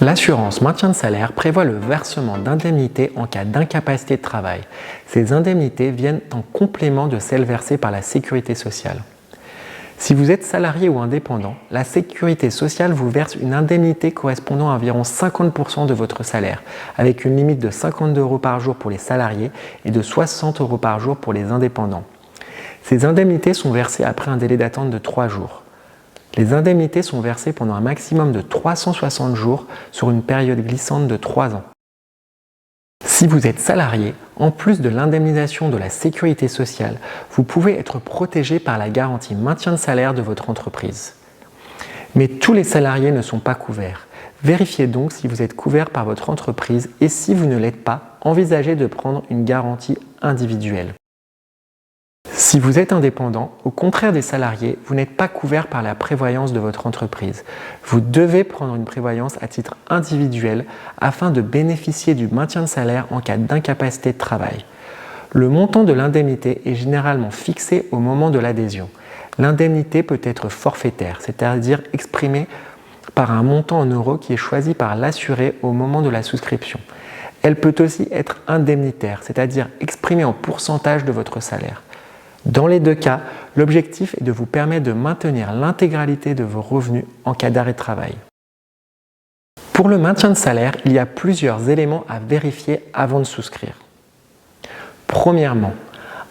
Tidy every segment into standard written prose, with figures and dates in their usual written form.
L'assurance maintien de salaire prévoit le versement d'indemnités en cas d'incapacité de travail. Ces indemnités viennent en complément de celles versées par la Sécurité sociale. Si vous êtes salarié ou indépendant, la Sécurité sociale vous verse une indemnité correspondant à environ 50% de votre salaire, avec une limite de 52 € par jour pour les salariés et de 60 € par jour pour les indépendants. Ces indemnités sont versées après un délai d'attente de 3 jours. Les indemnités sont versées pendant un maximum de 360 jours sur une période glissante de 3 ans. Si vous êtes salarié, en plus de l'indemnisation de la Sécurité sociale, vous pouvez être protégé par la garantie maintien de salaire de votre entreprise. Mais tous les salariés ne sont pas couverts. Vérifiez donc si vous êtes couvert par votre entreprise et si vous ne l'êtes pas, envisagez de prendre une garantie individuelle. Si vous êtes indépendant, au contraire des salariés, vous n'êtes pas couvert par la prévoyance de votre entreprise. Vous devez prendre une prévoyance à titre individuel afin de bénéficier du maintien de salaire en cas d'incapacité de travail. Le montant de l'indemnité est généralement fixé au moment de l'adhésion. L'indemnité peut être forfaitaire, c'est-à-dire exprimée par un montant en euros qui est choisi par l'assuré au moment de la souscription. Elle peut aussi être indemnitaire, c'est-à-dire exprimée en pourcentage de votre salaire. Dans les deux cas, l'objectif est de vous permettre de maintenir l'intégralité de vos revenus en cas d'arrêt de travail. Pour le maintien de salaire, il y a plusieurs éléments à vérifier avant de souscrire. Premièrement,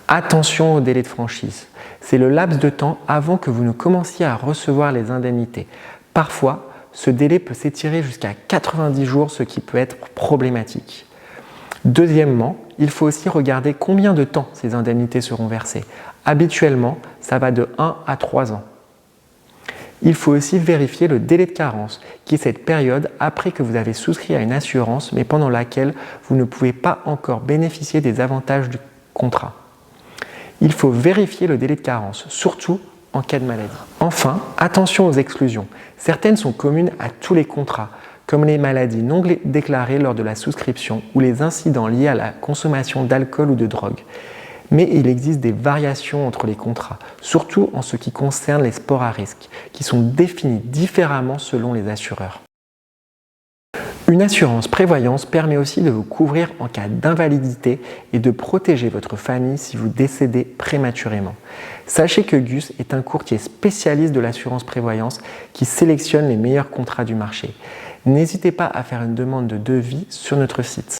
attention au délai de franchise. C'est le laps de temps avant que vous ne commenciez à recevoir les indemnités. Parfois, ce délai peut s'étirer jusqu'à 90 jours, ce qui peut être problématique. Deuxièmement, il faut aussi regarder combien de temps ces indemnités seront versées. Habituellement, ça va de 1 à 3 ans. Il faut aussi vérifier le délai de carence, qui est cette période après que vous avez souscrit à une assurance, mais pendant laquelle vous ne pouvez pas encore bénéficier des avantages du contrat. Il faut vérifier le délai de carence, surtout en cas de maladie. Enfin, attention aux exclusions. Certaines sont communes à tous les contrats, comme les maladies non déclarées lors de la souscription ou les incidents liés à la consommation d'alcool ou de drogue. Mais il existe des variations entre les contrats, surtout en ce qui concerne les sports à risque, qui sont définis différemment selon les assureurs. Une assurance prévoyance permet aussi de vous couvrir en cas d'invalidité et de protéger votre famille si vous décédez prématurément. Sachez que Gus est un courtier spécialiste de l'assurance prévoyance qui sélectionne les meilleurs contrats du marché. N'hésitez pas à faire une demande de devis sur notre site.